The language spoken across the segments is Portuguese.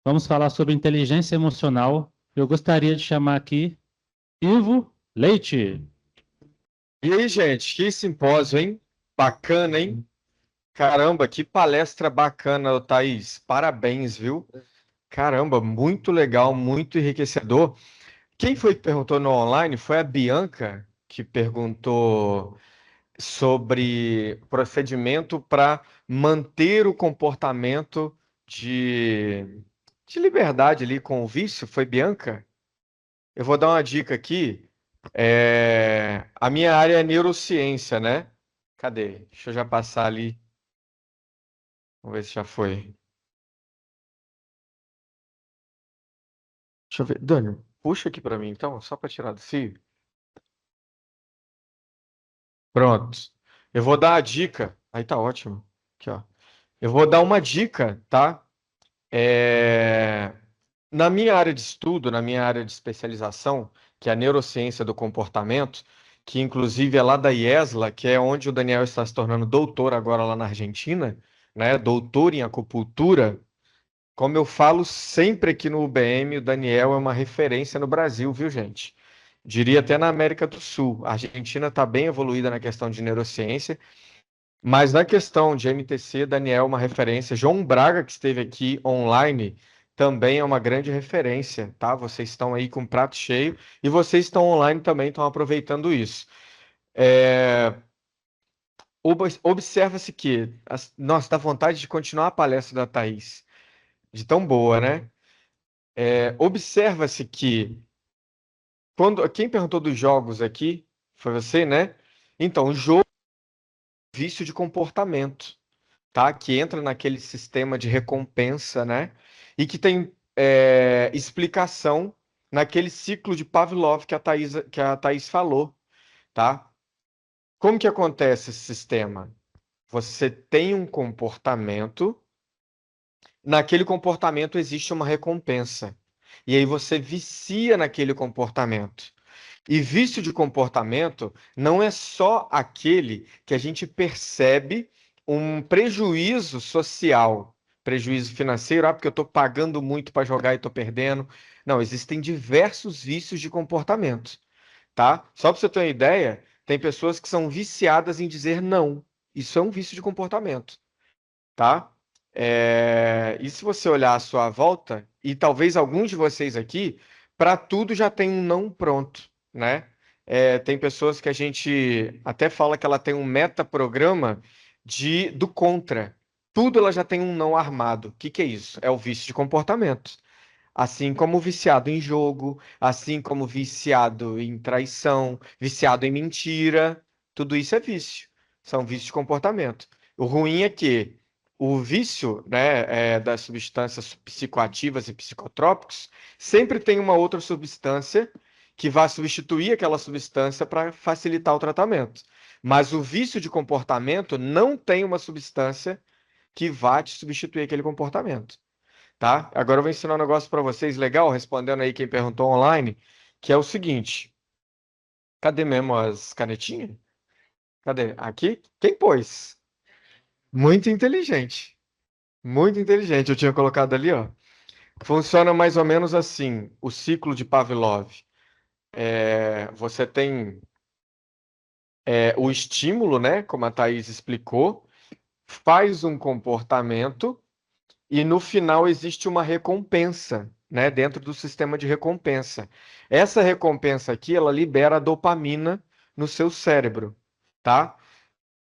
Vamos falar sobre inteligência emocional. Eu gostaria de chamar aqui Ivo Leite. E aí, gente, que simpósio, hein? Bacana, hein? Caramba, que palestra bacana, Thaís. Parabéns, viu? Caramba, muito legal, muito enriquecedor. Quem foi que perguntou no online? Foi a Bianca que perguntou sobre procedimento para manter o comportamento de, de liberdade ali com o vício. Foi Bianca? Eu vou dar uma dica aqui. A minha área é neurociência, né? Cadê? Deixa eu já passar ali. Vamos ver se já foi. Deixa eu ver. Dani, puxa aqui para mim, então, só para tirar do fio. Pronto. Eu vou dar a dica. Aí tá ótimo. Aqui, ó. Eu vou dar uma dica, tá? É, Na minha área de estudo, na minha área de especialização, que é a neurociência do comportamento, que inclusive é lá da IESLA, que é onde o Daniel está se tornando doutor agora lá na Argentina, né? Doutor em acupuntura. Como eu falo sempre aqui no UBM, o Daniel é uma referência no Brasil, viu, gente? Diria até na América do Sul. A Argentina está bem evoluída na questão de neurociência, mas na questão de MTC, Daniel é uma referência. João Braga, que esteve aqui online, também é uma grande referência, tá? Vocês estão aí com o prato cheio e vocês estão online também, estão aproveitando isso. É, Observa-se que, nossa, dá vontade de continuar a palestra da Thaís, de tão boa, né? Observa-se que quem perguntou dos jogos aqui foi você, né? Então, o jogo é um vício de comportamento, tá? Que entra naquele sistema de recompensa, né? E que tem explicação naquele ciclo de Pavlov que a Thaís falou, tá? Como que acontece esse sistema? Você tem um comportamento, naquele comportamento existe uma recompensa. E aí você vicia naquele comportamento. E vício de comportamento não é só aquele que a gente percebe um prejuízo social, prejuízo financeiro, porque eu estou pagando muito para jogar e estou perdendo. Não, existem diversos vícios de comportamento, tá? Só para você ter uma ideia, tem pessoas que são viciadas em dizer não. Isso é um vício de comportamento, tá? E se você olhar à sua volta, e talvez alguns de vocês aqui, para tudo já tem um não pronto, né? Tem pessoas que a gente até fala que ela tem um metaprograma do contra. Tudo ela já tem um não armado. O que que é isso? É o vício de comportamento. Assim como viciado em jogo, assim como viciado em traição, viciado em mentira, tudo isso é vício. São vícios de comportamento. O ruim é que o vício, né, das substâncias psicoativas e psicotrópicos sempre tem uma outra substância que vai substituir aquela substância para facilitar o tratamento. Mas o vício de comportamento não tem uma substância que vá te substituir aquele comportamento, tá? Agora eu vou ensinar um negócio para vocês legal, respondendo aí quem perguntou online, que é o seguinte: cadê mesmo as canetinhas? Cadê? Aqui? Quem pôs? Muito inteligente. Muito inteligente. Eu tinha colocado ali, ó. Funciona mais ou menos assim, o ciclo de Pavlov. Você tem o estímulo, né? Como a Thaís explicou, faz um comportamento e no final existe uma recompensa, né, dentro do sistema de recompensa. Essa recompensa aqui, ela libera a dopamina no seu cérebro, tá?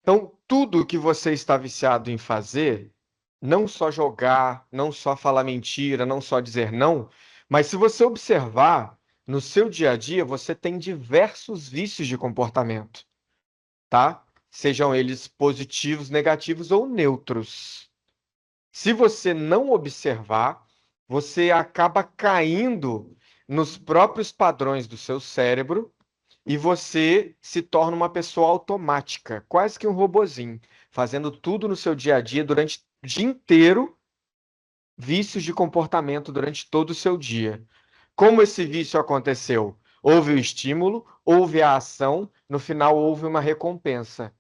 Então, tudo que você está viciado em fazer, não só jogar, não só falar mentira, não só dizer não, mas se você observar no seu dia a dia, você tem diversos vícios de comportamento, tá? Sejam eles positivos, negativos ou neutros. Se você não observar, você acaba caindo nos próprios padrões do seu cérebro e você se torna uma pessoa automática, quase que um robozinho, fazendo tudo no seu dia a dia durante o dia inteiro, vícios de comportamento durante todo o seu dia. Como esse vício aconteceu? Houve o estímulo, houve a ação, no final houve uma recompensa.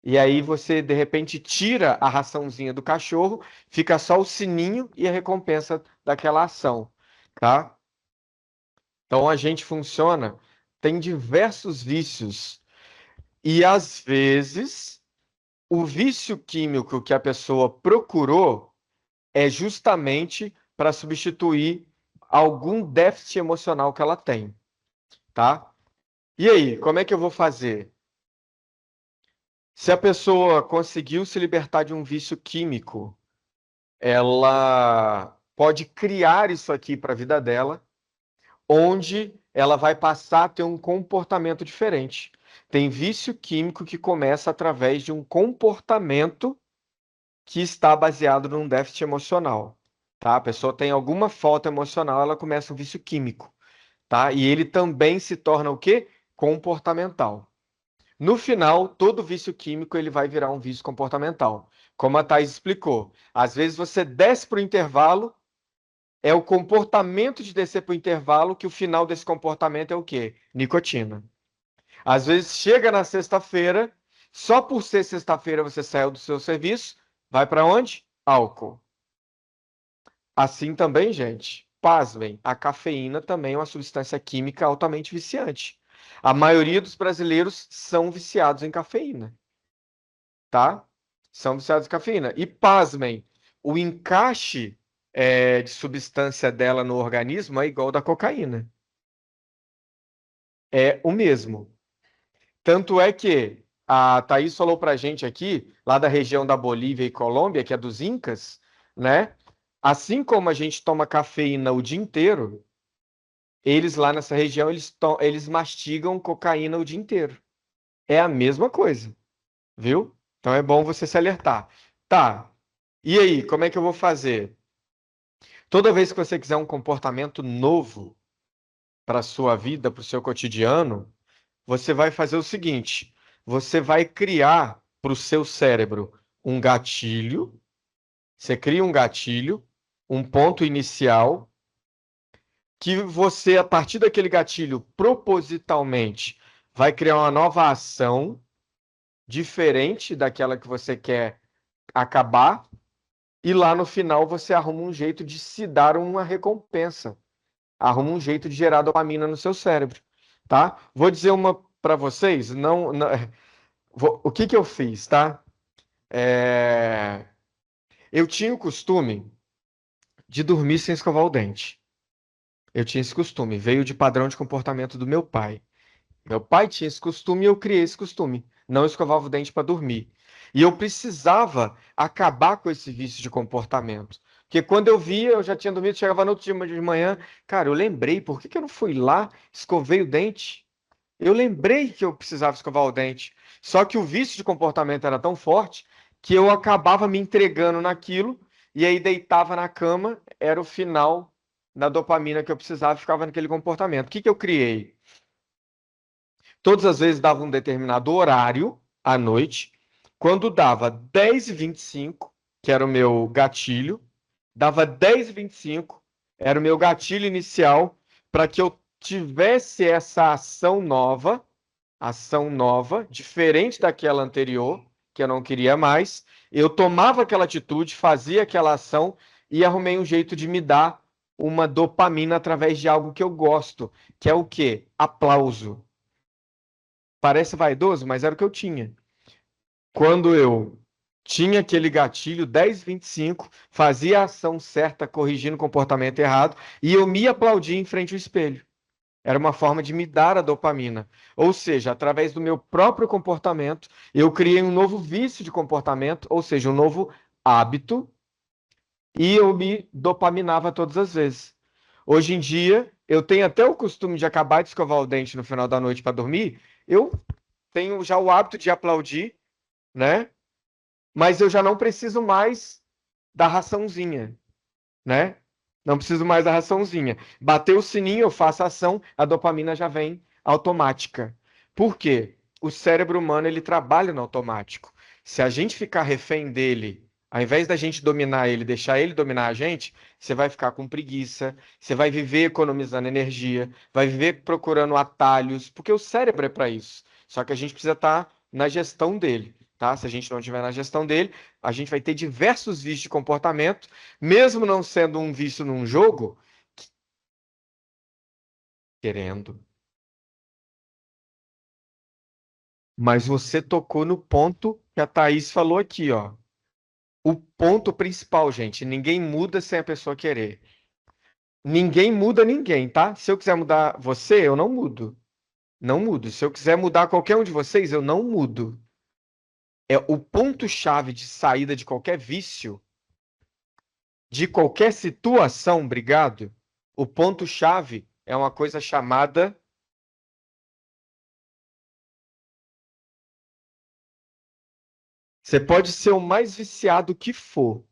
E aí você, de repente, tira a raçãozinha do cachorro, fica só o sininho e a recompensa daquela ação, tá? Então a gente funciona, tem diversos vícios. E às vezes, o vício químico que a pessoa procurou é justamente para substituir algum déficit emocional que ela tem, tá? E aí, como é que eu vou fazer? Se a pessoa conseguiu se libertar de um vício químico, ela pode criar isso aqui para a vida dela, onde ela vai passar a ter um comportamento diferente. Tem vício químico que começa através de um comportamento que está baseado num déficit emocional, tá? A pessoa tem alguma falta emocional, ela começa um vício químico, tá? E ele também se torna o quê? Comportamental. No final, todo vício químico ele vai virar um vício comportamental. Como a Thais explicou, às vezes você desce para o intervalo, é o comportamento de descer para o intervalo que o final desse comportamento é o quê? Nicotina. Às vezes chega na sexta-feira, só por ser sexta-feira você saiu do seu serviço, vai para onde? Álcool. Assim também, gente, pasmem, a cafeína também é uma substância química altamente viciante. A maioria dos brasileiros são viciados em cafeína, tá? São viciados em cafeína. E pasmem, o encaixe de substância dela no organismo é igual ao da cocaína. É o mesmo. Tanto é que a Thaís falou pra gente aqui, lá da região da Bolívia e Colômbia, que é dos Incas, né? Assim como a gente toma cafeína o dia inteiro, eles lá nessa região, eles mastigam cocaína o dia inteiro. É a mesma coisa, viu? Então é bom você se alertar. Tá, e aí, como é que eu vou fazer? Toda vez que você quiser um comportamento novo para a sua vida, para o seu cotidiano, você vai fazer o seguinte: você vai criar para o seu cérebro um gatilho. Você cria um gatilho, um ponto inicial, que você, a partir daquele gatilho, propositalmente, vai criar uma nova ação diferente daquela que você quer acabar, e lá no final você arruma um jeito de se dar uma recompensa. Arruma um jeito de gerar dopamina no seu cérebro, tá? Vou dizer uma para vocês, o que que eu fiz, tá? Eu tinha o costume de dormir sem escovar o dente. Eu tinha esse costume, veio de padrão de comportamento do meu pai. Meu pai tinha esse costume e eu criei esse costume. Não escovava o dente para dormir. E eu precisava acabar com esse vício de comportamento. Porque quando eu via, eu já tinha dormido, chegava no outro dia de manhã, cara, eu lembrei, por que que eu não fui lá, escovei o dente? Eu lembrei que eu precisava escovar o dente. Só que o vício de comportamento era tão forte que eu acabava me entregando naquilo e aí deitava na cama, era o final da dopamina que eu precisava e ficava naquele comportamento. O que que eu criei? Todas as vezes dava um determinado horário à noite. Quando dava 10h25, que era o meu gatilho, dava 10h25, era o meu gatilho inicial, para que eu tivesse essa ação nova, diferente daquela anterior, que eu não queria mais. Eu tomava aquela atitude, fazia aquela ação e arrumei um jeito de me dar uma dopamina através de algo que eu gosto, que é o quê? Aplauso. Parece vaidoso, mas era o que eu tinha. Quando eu tinha aquele gatilho 10h25, fazia a ação certa, corrigindo o comportamento errado, e eu me aplaudia em frente ao espelho. Era uma forma de me dar a dopamina. Ou seja, através do meu próprio comportamento, eu criei um novo vício de comportamento, ou seja, um novo hábito, e eu me dopaminava todas as vezes. Hoje em dia, eu tenho até o costume de acabar de escovar o dente no final da noite para dormir. Eu tenho já o hábito de aplaudir, né? Mas eu já não preciso mais da raçãozinha, né? Não preciso mais da raçãozinha. Bateu o sininho, eu faço a ação, a dopamina já vem automática. Por quê? O cérebro humano ele trabalha no automático. Se a gente ficar refém dele, ao invés da gente dominar ele, deixar ele dominar a gente, você vai ficar com preguiça, você vai viver economizando energia, vai viver procurando atalhos, porque o cérebro é para isso. Só que a gente precisa estar na gestão dele. tá? Se a gente não tiver na gestão dele, a gente vai ter diversos vícios de comportamento, mesmo não sendo um vício num jogo, querendo. Mas você tocou no ponto que a Thaís falou aqui, ó. O ponto principal, gente, ninguém muda sem a pessoa querer. Ninguém muda ninguém, tá? Se eu quiser mudar você, eu não mudo. Não mudo. Se eu quiser mudar qualquer um de vocês, eu não mudo. É o ponto-chave de saída de qualquer vício, de qualquer situação, obrigado. O ponto-chave é uma coisa chamada. Você pode ser o mais viciado que for,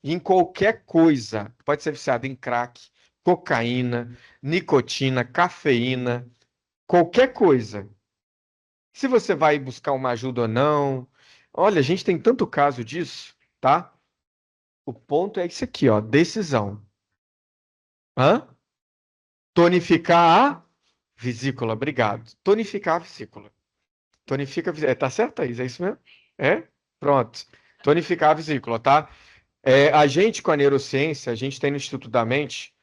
em qualquer coisa. Pode ser viciado em crack, cocaína, nicotina, cafeína, qualquer coisa. Se você vai buscar uma ajuda ou não. Olha, a gente tem tanto caso disso, tá? O ponto é isso aqui, ó, decisão. Hã? Tonificar a vesícula, obrigado. Tonificar a vesícula. Tonifica a vesícula. Tá certo, Thaís? É isso mesmo? É? Pronto. Tonificar a vesícula, tá? A gente, com a neurociência, a gente tem no Instituto da Mente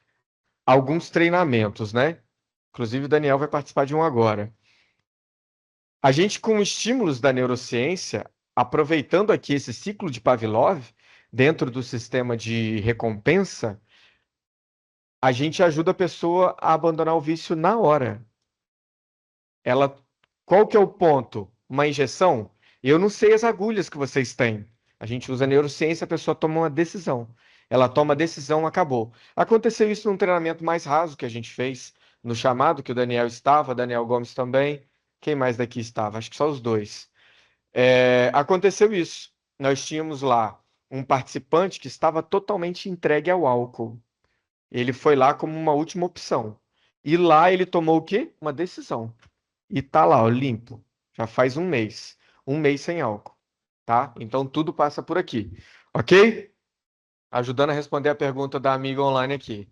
alguns treinamentos, né? Inclusive, o Daniel vai participar de um agora. A gente, com estímulos da neurociência, aproveitando aqui esse ciclo de Pavlov, dentro do sistema de recompensa, a gente ajuda a pessoa a abandonar o vício na hora. Ela, qual que é o ponto? Uma injeção? Eu não sei as agulhas que vocês têm. A gente usa a neurociência, a pessoa toma uma decisão. Ela toma a decisão, acabou. Aconteceu isso num treinamento mais raso que a gente fez, no chamado, que o Daniel estava, Daniel Gomes também. Quem mais daqui estava? Acho que só os dois. Aconteceu isso. Nós tínhamos lá um participante que estava totalmente entregue ao álcool. Ele foi lá como uma última opção. E lá ele tomou o quê? Uma decisão. E tá lá, ó, limpo. Já faz um mês. Um mês sem álcool. Tá? Então tudo passa por aqui. Ok? Ajudando a responder a pergunta da amiga online aqui.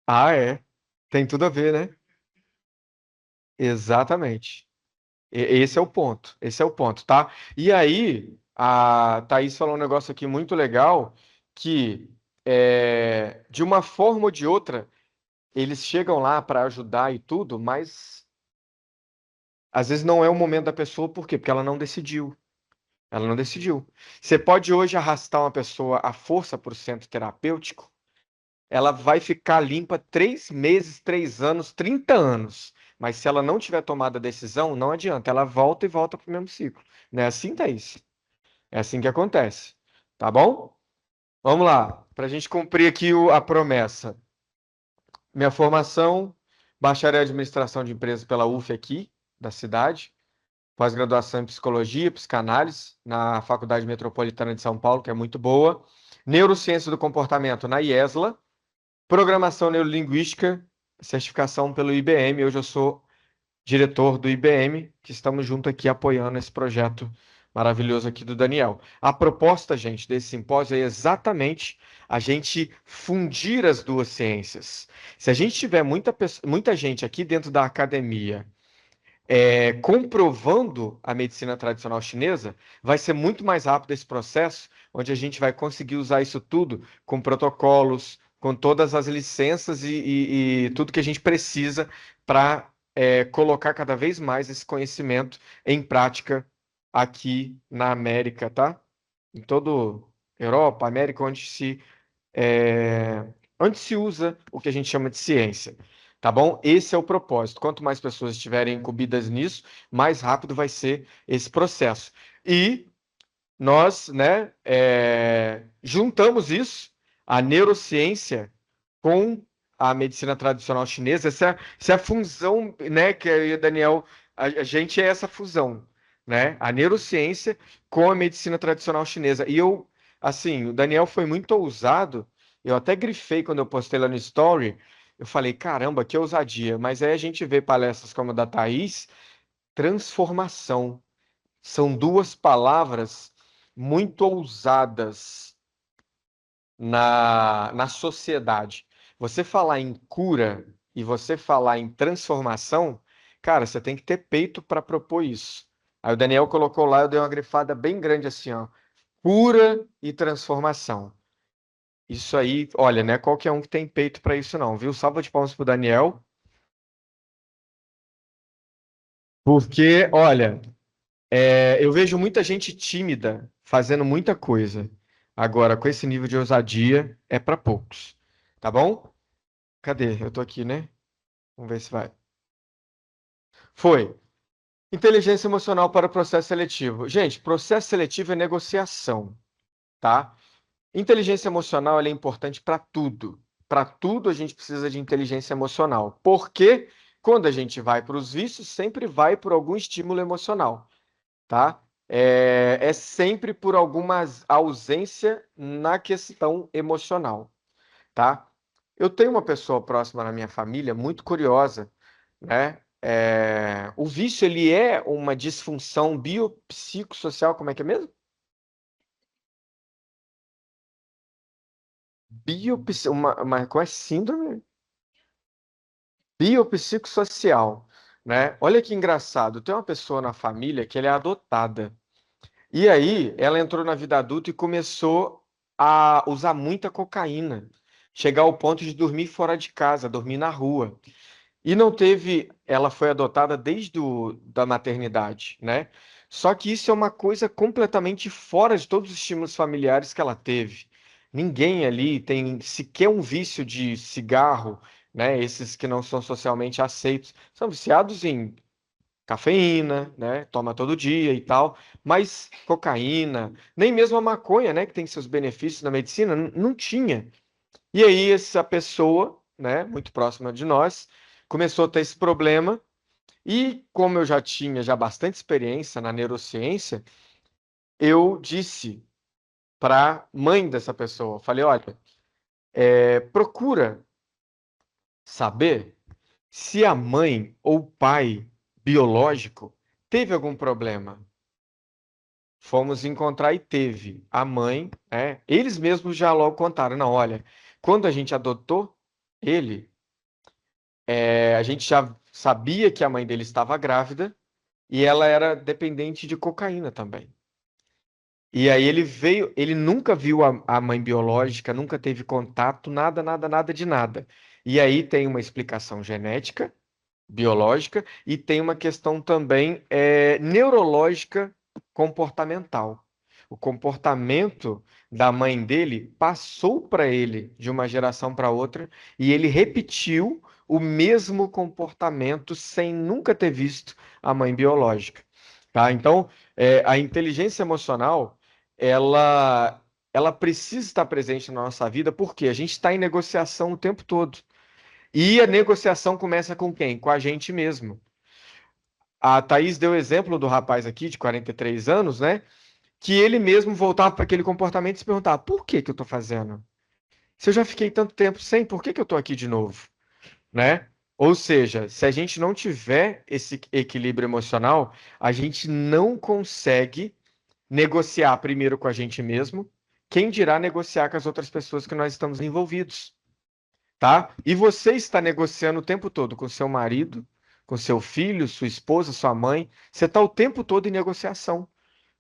Ah, é. Tem tudo a ver, né? Exatamente. Esse é o ponto. Esse é o ponto, tá? E aí, a Thaís falou um negócio aqui muito legal, que de uma forma ou de outra, eles chegam lá para ajudar e tudo, mas às vezes não é o momento da pessoa, por quê? Porque ela não decidiu. Ela não decidiu. Você pode hoje arrastar uma pessoa à força para o centro terapêutico, ela vai ficar limpa 3 meses, 3 anos, 30 anos. Mas se ela não tiver tomado a decisão, não adianta. Ela volta e volta para o mesmo ciclo. Não é assim, Thaís? É assim que acontece. Tá bom? Vamos lá. Para a gente cumprir aqui a promessa. Minha formação, bacharel em administração de empresas pela UF aqui, da cidade. Pós-graduação em psicologia, psicanálise, na Faculdade Metropolitana de São Paulo, que é muito boa. Neurociência do comportamento na IESLA. Programação Neurolinguística, certificação pelo IBM. Hoje eu sou diretor do IBM, que estamos junto aqui apoiando esse projeto maravilhoso aqui do Daniel. A proposta, gente, desse simpósio é exatamente a gente fundir as duas ciências. Se a gente tiver muita gente aqui dentro da academia comprovando a medicina tradicional chinesa, vai ser muito mais rápido esse processo, onde a gente vai conseguir usar isso tudo com protocolos, com todas as licenças e tudo que a gente precisa para colocar cada vez mais esse conhecimento em prática aqui na América, tá? Em toda Europa, América, onde se usa o que a gente chama de ciência. Tá bom? Esse é o propósito. Quanto mais pessoas estiverem incumbidas nisso, mais rápido vai ser esse processo. E nós, né, juntamos isso, a neurociência, com a medicina tradicional chinesa. Essa é a fusão, né, que eu e o Daniel, a gente é essa fusão, né? A neurociência com a medicina tradicional chinesa. E eu, assim, o Daniel foi muito ousado. Eu até grifei quando eu postei lá no Story. Eu falei, caramba, que ousadia. Mas aí a gente vê palestras como a da Thaís, transformação. São duas palavras muito ousadas na sociedade. Você falar em cura e você falar em transformação, Cara, você tem que ter peito para propor isso. Aí o Daniel colocou lá, eu dei uma grifada bem grande assim, ó. Cura e transformação. Isso aí, olha, não é qualquer um que tem peito para isso não, viu? Salva de palmas pro Daniel. Porque, olha, eu vejo muita gente tímida fazendo muita coisa. Agora, com esse nível de ousadia, é para poucos. Tá bom? Cadê? Eu tô aqui, né? Vamos ver se vai. Foi. Inteligência emocional para o processo seletivo. Gente, processo seletivo é negociação, tá? Inteligência emocional ela é importante para tudo. Para tudo a gente precisa de inteligência emocional. Porque quando a gente vai para os vícios, sempre vai por algum estímulo emocional, tá? É sempre por alguma ausência na questão emocional, tá? Eu tenho uma pessoa próxima na minha família, muito curiosa, né? O vício, ele é uma disfunção biopsicossocial, como é que é mesmo? Qual é síndrome? Biopsicossocial, né? Olha que engraçado, tem uma pessoa na família que ela é adotada. E aí, ela entrou na vida adulta e começou a usar muita cocaína, chegar ao ponto de dormir fora de casa, dormir na rua. E não teve, ela foi adotada desde da maternidade, né? Só que isso é uma coisa completamente fora de todos os estímulos familiares que ela teve. Ninguém ali tem sequer um vício de cigarro, né? Esses que não são socialmente aceitos. São viciados em cafeína, né? Toma todo dia e tal, mas cocaína, nem mesmo a maconha, né? Que tem seus benefícios na medicina, não tinha. E aí essa pessoa, né, muito próxima de nós, começou a ter esse problema e como eu já tinha já bastante experiência na neurociência, eu disse para mãe dessa pessoa, falei, olha, procura saber se a mãe ou o pai biológico teve algum problema. Fomos encontrar e teve a mãe, né? Eles mesmos já logo contaram, não, olha, quando a gente adotou ele, a gente já sabia que a mãe dele estava grávida e ela era dependente de cocaína também. E aí ele veio, ele nunca viu a mãe biológica, nunca teve contato, nada, nada, nada de nada. E aí tem uma explicação genética, biológica, e tem uma questão também neurológica, comportamental. O comportamento da mãe dele passou para ele de uma geração para outra e ele repetiu o mesmo comportamento sem nunca ter visto a mãe biológica, tá? Então, a inteligência emocional, ela precisa estar presente na nossa vida porque a gente está em negociação o tempo todo. E a negociação começa com quem? Com a gente mesmo. A Thaís deu o exemplo do rapaz aqui, de 43 anos, né? Que ele mesmo voltava para aquele comportamento e se perguntava: por que que eu estou fazendo? Se eu já fiquei tanto tempo sem, por que que eu estou aqui de novo? Né? Ou seja, se a gente não tiver esse equilíbrio emocional, a gente não consegue negociar primeiro com a gente mesmo, quem dirá negociar com as outras pessoas que nós estamos envolvidos, tá? E você está negociando o tempo todo com seu marido, com seu filho, sua esposa, sua mãe. Você está o tempo todo em negociação,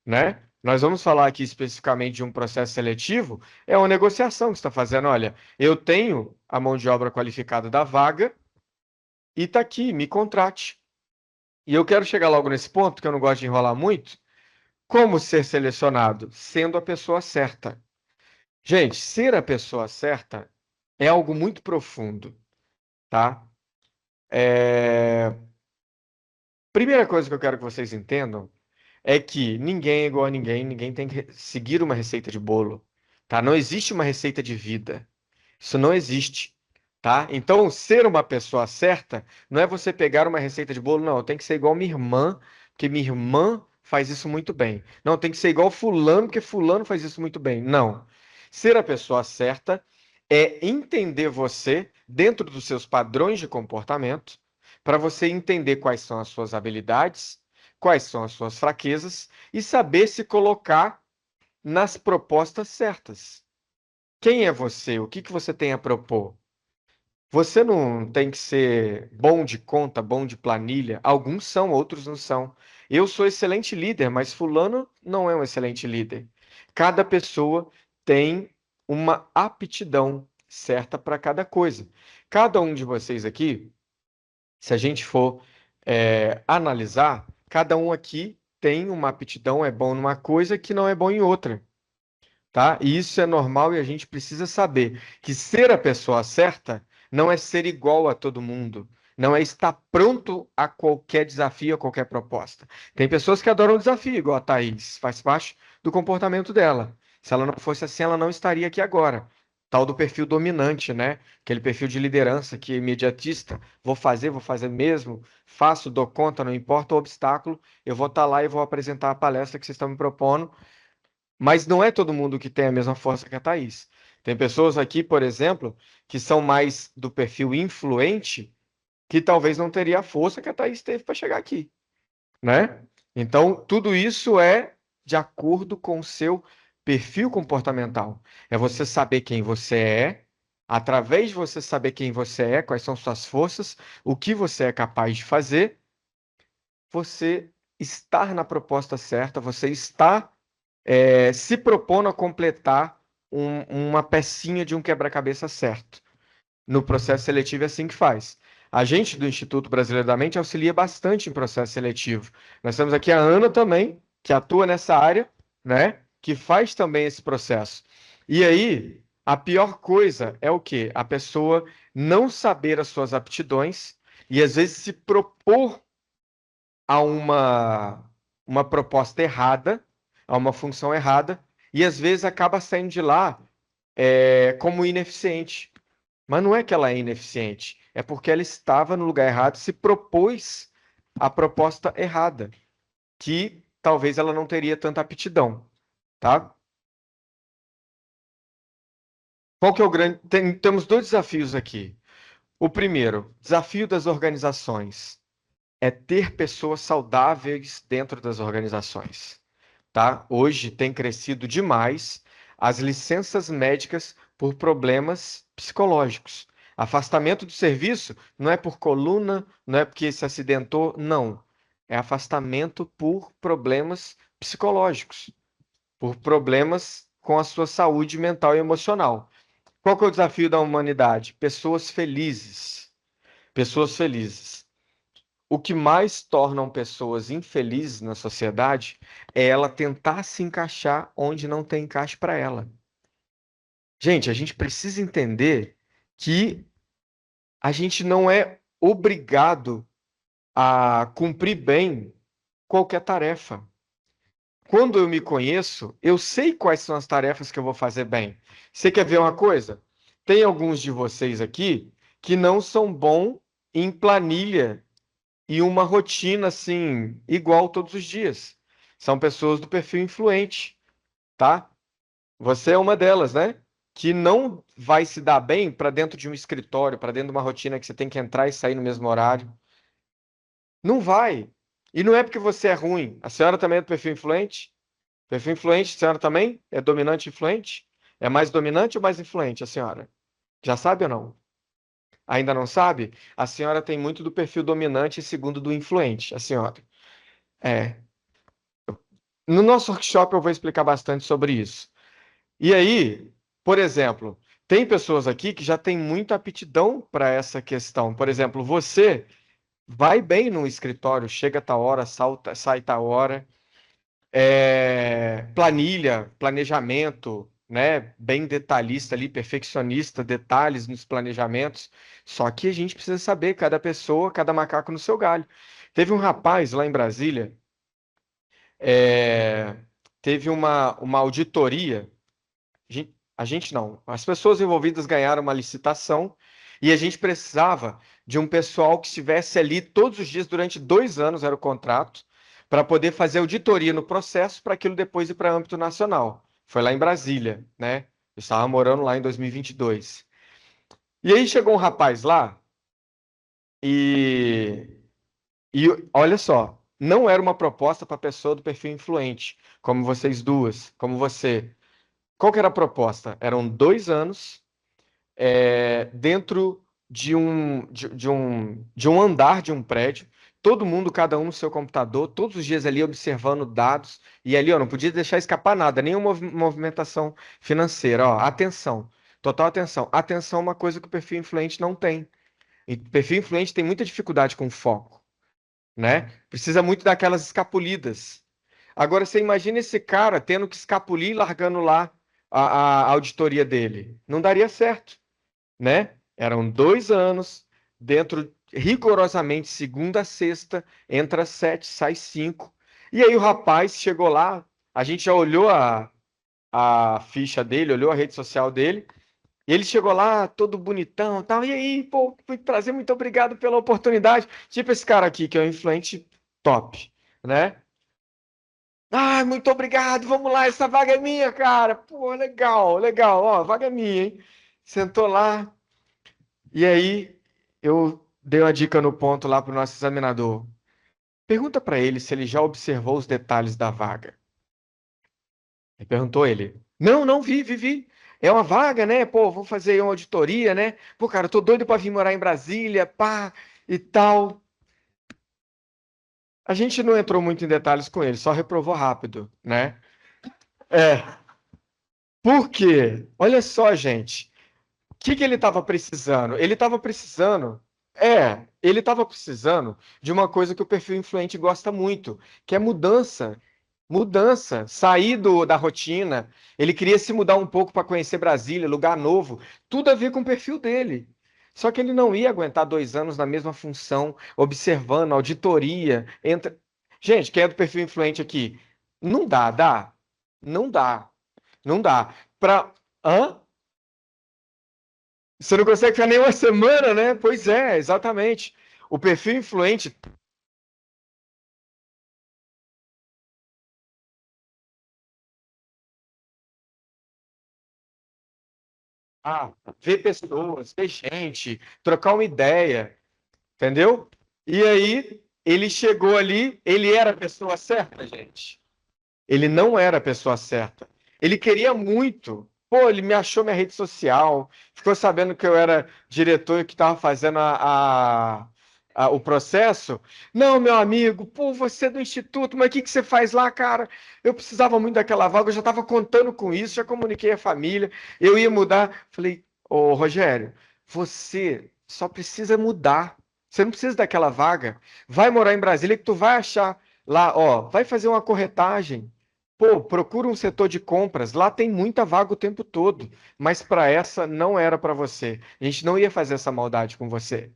né? Nós vamos falar aqui especificamente de um processo seletivo. É uma negociação que você está fazendo. Olha, eu tenho a mão de obra qualificada da vaga e está aqui, me contrate. E eu quero chegar logo nesse ponto, que eu não gosto de enrolar muito. Como ser selecionado? Sendo a pessoa certa. Gente, ser a pessoa certa é algo muito profundo, tá? É, Primeira coisa que eu quero que vocês entendam é que ninguém é igual a ninguém, ninguém tem que seguir uma receita de bolo, tá? Não existe uma receita de vida. Isso não existe, tá? Então, ser uma pessoa certa não é você pegar uma receita de bolo, não. Tem que ser igual minha irmã, porque minha irmã faz isso muito bem. Não, tem que ser igual fulano, porque fulano faz isso muito bem. Não. Ser a pessoa certa é entender você dentro dos seus padrões de comportamento, para você entender quais são as suas habilidades, quais são as suas fraquezas e saber se colocar nas propostas certas. Quem é você? O que que você tem a propor? Você não tem que ser bom de conta, bom de planilha. Alguns são, outros não são. Eu sou excelente líder, mas fulano não é um excelente líder. Cada pessoa tem uma aptidão certa para cada coisa. Cada um de vocês aqui, se a gente for analisar, cada um aqui tem uma aptidão, é bom numa coisa que não é bom em outra, tá? E isso é normal e a gente precisa saber que ser a pessoa certa não é ser igual a todo mundo, não é estar pronto a qualquer desafio, a qualquer proposta. Tem pessoas que adoram o desafio, igual a Thaís, faz parte do comportamento dela. Se ela não fosse assim, ela não estaria aqui agora. Tal do perfil dominante, né? Aquele perfil de liderança que é imediatista. Vou fazer mesmo, faço, dou conta, não importa o obstáculo, eu vou estar lá e vou apresentar a palestra que vocês estão me propondo, mas não é todo mundo que tem a mesma força que a Thaís. Tem pessoas aqui, por exemplo, que são mais do perfil influente, que talvez não teria a força que a Thaís teve para chegar aqui, né? Então, tudo isso é de acordo com o seu perfil comportamental. É você saber quem você é, através de você saber quem você é, quais são suas forças, o que você é capaz de fazer, você estar na proposta certa, você está se propondo a completar uma pecinha de um quebra-cabeça certo. No processo seletivo é assim que faz. A gente do Instituto Brasileiro da Mente auxilia bastante em processo seletivo. Nós temos aqui a Ana também, que atua nessa área, né? Que faz também esse processo. E aí, a pior coisa é o quê? A pessoa não saber as suas aptidões e às vezes se propor a uma proposta errada, a uma função errada, e às vezes acaba saindo de lá como ineficiente. Mas não é que ela é ineficiente, é porque ela estava no lugar errado, se propôs a proposta errada, que talvez ela não teria tanta aptidão, tá? Qual que é o grande... temos dois desafios aqui. O primeiro, desafio das organizações, é ter pessoas saudáveis dentro das organizações. Tá? Hoje tem crescido demais as licenças médicas por problemas psicológicos. Afastamento do serviço não é por coluna, não é porque se acidentou, não. É afastamento por problemas psicológicos, por problemas com a sua saúde mental e emocional. Qual que é o desafio da humanidade? Pessoas felizes. Pessoas felizes. O que mais tornam pessoas infelizes na sociedade é ela tentar se encaixar onde não tem encaixe para ela. Gente, a gente precisa entender que a gente não é obrigado a cumprir bem qualquer tarefa. Quando eu me conheço, eu sei quais são as tarefas que eu vou fazer bem. Você quer ver uma coisa? Tem alguns de vocês aqui que não são bons em planilha e uma rotina assim, igual todos os dias. São pessoas do perfil influente, tá? Você é uma delas, né? Que não vai se dar bem para dentro de um escritório, para dentro de uma rotina que você tem que entrar e sair no mesmo horário. Não vai. E não é porque você é ruim. A senhora também é do perfil influente? Perfil influente, a senhora também? É dominante e influente? É mais dominante ou mais influente, a senhora? Já sabe ou não? Ainda não sabe? A senhora tem muito do perfil dominante e segundo do influente, a senhora. É. No nosso workshop eu vou explicar bastante sobre isso. E aí, por exemplo, tem pessoas aqui que já têm muita aptidão para essa questão. Por exemplo, você vai bem no escritório, chega a tal hora, salta, sai tal hora, planilha, planejamento, né? Bem detalhista ali, perfeccionista, detalhes nos planejamentos. Só que a gente precisa saber cada pessoa, cada macaco no seu galho. Teve um rapaz lá em Brasília, é, teve uma auditoria. A gente não, as pessoas envolvidas ganharam uma licitação e a gente precisava de um pessoal que estivesse ali todos os dias durante 2 anos, era o contrato, para poder fazer auditoria no processo para aquilo depois ir para âmbito nacional. Foi lá em Brasília, né? Eu estava morando lá em 2022. E aí chegou um rapaz lá e e olha só, não era uma proposta para pessoa do perfil influente, como vocês duas, como você. Qual que era a proposta? Eram 2 anos dentro. de um andar de um prédio, todo mundo, cada um no seu computador, todos os dias ali observando dados, e ali, ó, não podia deixar escapar nada, nenhuma movimentação financeira, ó, atenção, total atenção. Atenção é uma coisa que o perfil influente não tem. E o perfil influente tem muita dificuldade com foco, né? Precisa muito daquelas escapulidas. Agora, você imagina esse cara tendo que escapulir e largando lá a auditoria dele. Não daria certo, né? Eram 2 anos, dentro rigorosamente, segunda a sexta, entra 7, sai 5. E aí o rapaz chegou lá, a gente já olhou a ficha dele, olhou a rede social dele, e ele chegou lá todo bonitão, tal. E aí, pô, foi um prazer, muito obrigado pela oportunidade. Tipo esse cara aqui, que é um influente top, né? Ah, muito obrigado, vamos lá, essa vaga é minha, cara. Pô, legal, legal, ó, vaga é minha, hein? Sentou lá, e aí eu dei uma dica no ponto lá pro nosso examinador. Pergunta para ele se ele já observou os detalhes da vaga. Aí perguntou ele. Não, não vi, vi, vi. É uma vaga, né? Pô, vou fazer aí uma auditoria, né? Pô, cara, eu tô doido para vir morar em Brasília, pá, e tal. A gente não entrou muito em detalhes com ele, só reprovou rápido, né? É. Por quê? Olha só, gente. O que que ele estava precisando? Ele estava precisando de uma coisa que o perfil influente gosta muito, que é mudança. Mudança, sair da rotina. Ele queria se mudar um pouco para conhecer Brasília, lugar novo, tudo a ver com o perfil dele. Só que ele não ia aguentar 2 anos na mesma função, observando, auditoria. Gente, quem é do perfil influente aqui? Não dá, dá? Não dá, não dá. Hã? Você não consegue ficar nem uma semana, né? Pois é, exatamente. O perfil influente. Ah, ver pessoas, ver gente, trocar uma ideia, entendeu? E aí, ele chegou ali, ele era a pessoa certa, gente. Ele não era a pessoa certa. Ele queria muito. Pô, ele me achou minha rede social, ficou sabendo que eu era diretor e que estava fazendo o processo. Não, meu amigo, pô, você é do instituto, mas o que que você faz lá, cara? Eu precisava muito daquela vaga, eu já estava contando com isso, já comuniquei a família, eu ia mudar. Falei, ô Rogério, você só precisa mudar. Você não precisa daquela vaga. Vai morar em Brasília que tu vai achar lá, ó, vai fazer uma corretagem. Pô, procura um setor de compras. Lá tem muita vaga o tempo todo. Mas para essa não era para você. A gente não ia fazer essa maldade com você.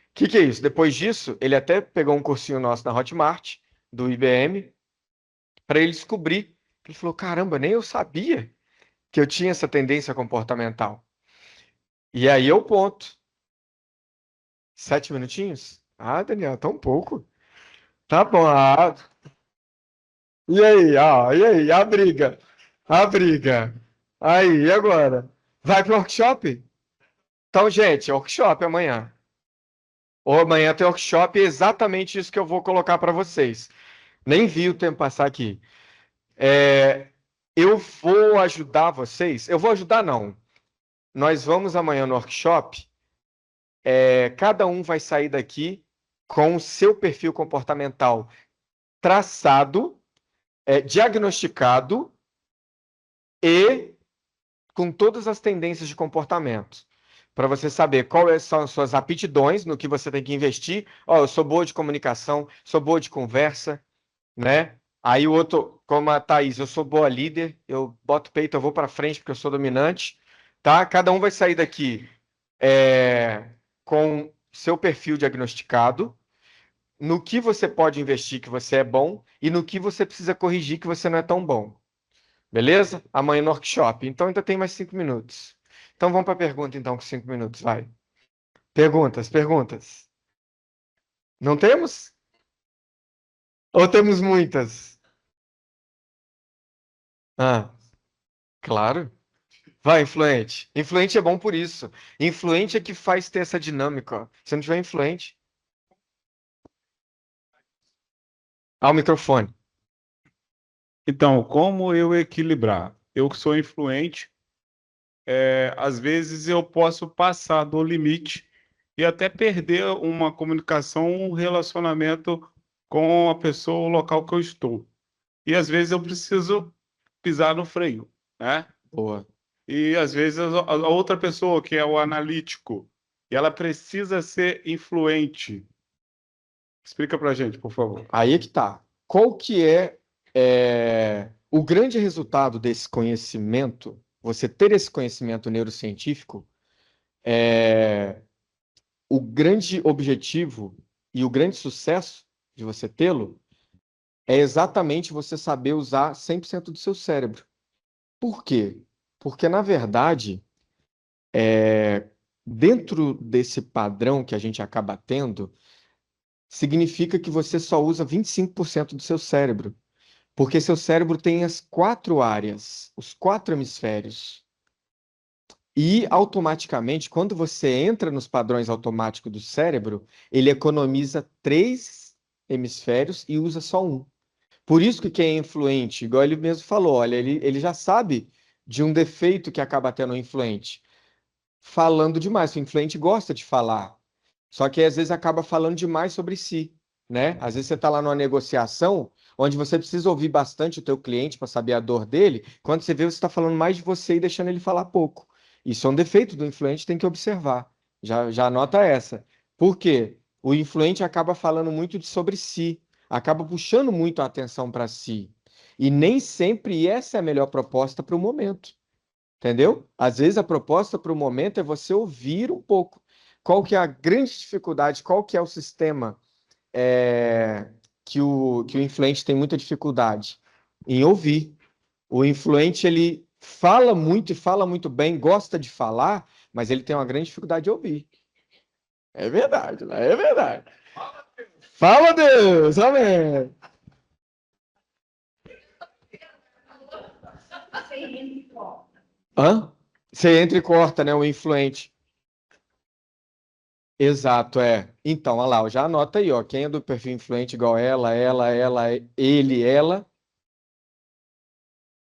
O que é isso? Depois disso, ele até pegou um cursinho nosso na Hotmart, do IBM, para ele descobrir. Ele falou: caramba, nem eu sabia que eu tinha essa tendência comportamental. E aí é o ponto. 7 minutinhos? Ah, Daniel, tão pouco. Tá bom. E aí, e aí, a briga? A briga. Aí, e agora? Vai pro workshop? Então, gente, workshop amanhã. Ou amanhã tem workshop, é exatamente isso que eu vou colocar para vocês. Nem vi o tempo passar aqui. É, eu vou ajudar vocês. Eu vou ajudar, não. Nós vamos amanhã no workshop. Cada um vai sair daqui com o seu perfil comportamental traçado, diagnosticado e com todas as tendências de comportamento. Para você saber quais são as suas aptidões no que você tem que investir. Ó, eu sou boa de comunicação, sou boa de conversa, né? Aí o outro, como a Thaís, eu sou boa líder, eu boto peito, eu vou para frente porque eu sou dominante, tá? Cada um vai sair daqui com seu perfil diagnosticado, no que você pode investir que você é bom e no que você precisa corrigir que você não é tão bom. Beleza? Amanhã no workshop. Então ainda tem mais 5 minutos. Então vamos para a pergunta, então, com 5 minutos, vai. Perguntas, perguntas. Não temos? Ou temos muitas? Ah, claro. Vai, influente. Influente é bom por isso. Influente é que faz ter essa dinâmica, ó. Se não tiver influente. Ao microfone. Então, como eu equilibrar? Eu que sou influente, às vezes eu posso passar do limite e até perder uma comunicação, um relacionamento com a pessoa, o local que eu estou. E às vezes eu preciso pisar no freio, né? Boa. E às vezes a outra pessoa, que é o analítico, e ela precisa ser influente. Explica pra gente, por favor. Aí é que tá. Qual que é o grande resultado desse conhecimento, você ter esse conhecimento neurocientífico, é, o grande objetivo e o grande sucesso de você tê-lo é exatamente você saber usar 100% do seu cérebro. Por quê? Porque, na verdade, dentro desse padrão que a gente acaba tendo, significa que você só usa 25% do seu cérebro. Porque seu cérebro tem as 4 áreas, os 4 hemisférios. E automaticamente, quando você entra nos padrões automáticos do cérebro, ele economiza 3 hemisférios e usa só um. Por isso que quem é influente, igual ele mesmo falou, olha, ele já sabe de um defeito que acaba tendo um influente. Falando demais, o influente gosta de falar. Só que às vezes acaba falando demais sobre si, né? Às vezes você está lá numa negociação onde você precisa ouvir bastante o teu cliente para saber a dor dele. Quando você vê, você está falando mais de você e deixando ele falar pouco. Isso é um defeito do influente, tem que observar. Já anota essa. Por quê? O influente acaba falando muito sobre si, acaba puxando muito a atenção para si. E nem sempre essa é a melhor proposta para o momento. Entendeu? Às vezes a proposta para o momento é você ouvir um pouco. Qual que é a grande dificuldade? Qual que é o sistema que o influente tem muita dificuldade? Em ouvir. O influente, ele fala muito e fala muito bem, gosta de falar, mas ele tem uma grande dificuldade de ouvir. É verdade, né? É verdade. Fala, Deus! Amém! Hã? Você entra e corta, né? O influente. Exato, é. Então, olha lá, já anota aí, ó. Quem é do perfil influente igual ela, ele, ela.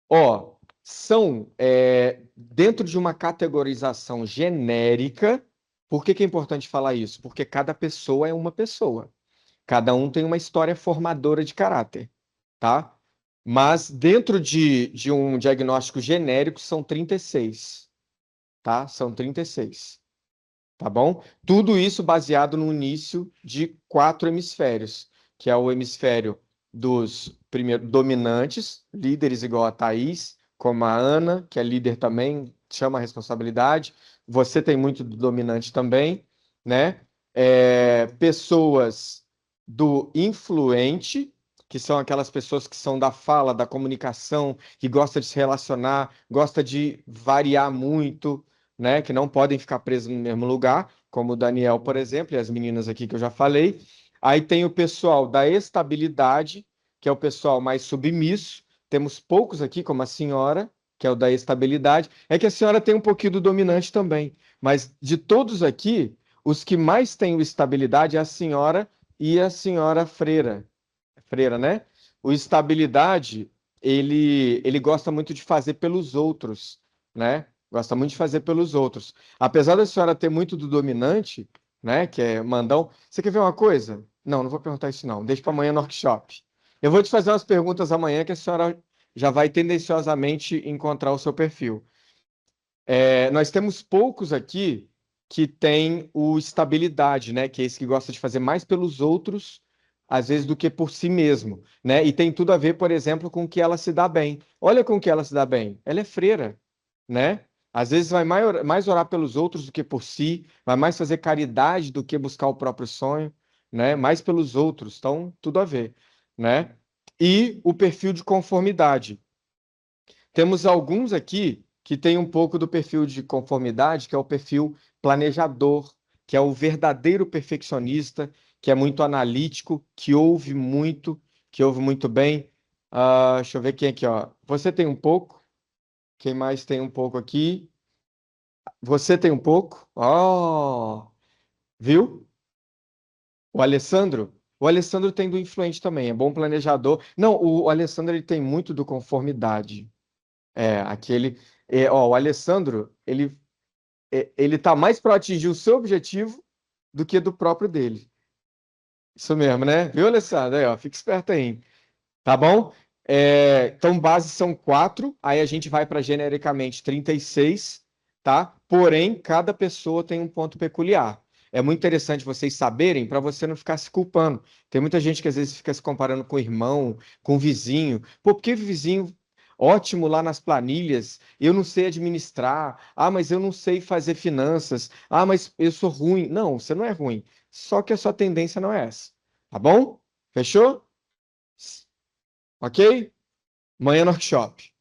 Ó, são dentro de uma categorização genérica. Por que que é importante falar isso? Porque cada pessoa é uma pessoa. Cada um tem uma história formadora de caráter, tá? Mas dentro de um diagnóstico genérico são 36, tá? São 36. Tá bom? Tudo isso baseado no início de 4 hemisférios, que é o hemisfério dos primeiro, dominantes, líderes igual a Thaís, como a Ana, que é líder também, chama a responsabilidade. Você tem muito do dominante também, né? Pessoas do influente, que são aquelas pessoas que são da fala, da comunicação, que gosta de se relacionar, gosta de variar muito, né, que não podem ficar presos no mesmo lugar, como o Daniel, por exemplo, e as meninas aqui que eu já falei. Aí tem o pessoal da estabilidade, que é o pessoal mais submisso. Temos poucos aqui, como a senhora, que é o da estabilidade. É que a senhora tem um pouquinho do dominante também, mas de todos aqui, os que mais têm o estabilidade é a senhora e a senhora Freira. Freira, né? O estabilidade, ele gosta muito de fazer pelos outros, né? Gosta muito de fazer pelos outros. Apesar da senhora ter muito do dominante, né? Que é mandão. Você quer ver uma coisa? Não, não vou perguntar isso não. Deixa para amanhã no workshop. Eu vou te fazer umas perguntas amanhã que a senhora já vai tendenciosamente encontrar o seu perfil. Nós temos poucos aqui que têm o estabilidade, né? Que é esse que gosta de fazer mais pelos outros, às vezes, do que por si mesmo, né? E tem tudo a ver, por exemplo, com que ela se dá bem. Olha com que ela se dá bem. Ela é freira, né? Às vezes vai mais orar pelos outros do que por si, vai mais fazer caridade do que buscar o próprio sonho, né? Mais pelos outros. Então, tudo a ver, né? E o perfil de conformidade. Temos alguns aqui que têm um pouco do perfil de conformidade, que é o perfil planejador, que é o verdadeiro perfeccionista, que é muito analítico, que ouve muito bem. Deixa eu ver quem aqui, ó. Você tem um pouco? Quem mais tem um pouco aqui? Você tem um pouco? Oh, viu? O Alessandro? O Alessandro tem do influente também, é bom planejador. Não, o Alessandro ele tem muito do conformidade. Aquele. O Alessandro, ele tá mais para atingir o seu objetivo do que do próprio dele. Isso mesmo, né? Viu, Alessandro? Aí, ó, fica esperto aí. Tá bom? Então, bases são 4, aí a gente vai para genericamente 36, tá? Porém, cada pessoa tem um ponto peculiar. É muito interessante vocês saberem para você não ficar se culpando. Tem muita gente que às vezes fica se comparando com o irmão, com o vizinho. Pô, por que o vizinho ótimo lá nas planilhas? Eu não sei administrar. Ah, mas eu não sei fazer finanças. Ah, mas eu sou ruim. Não, você não é ruim. Só que a sua tendência não é essa. Tá bom? Fechou? Ok? Manhã no workshop.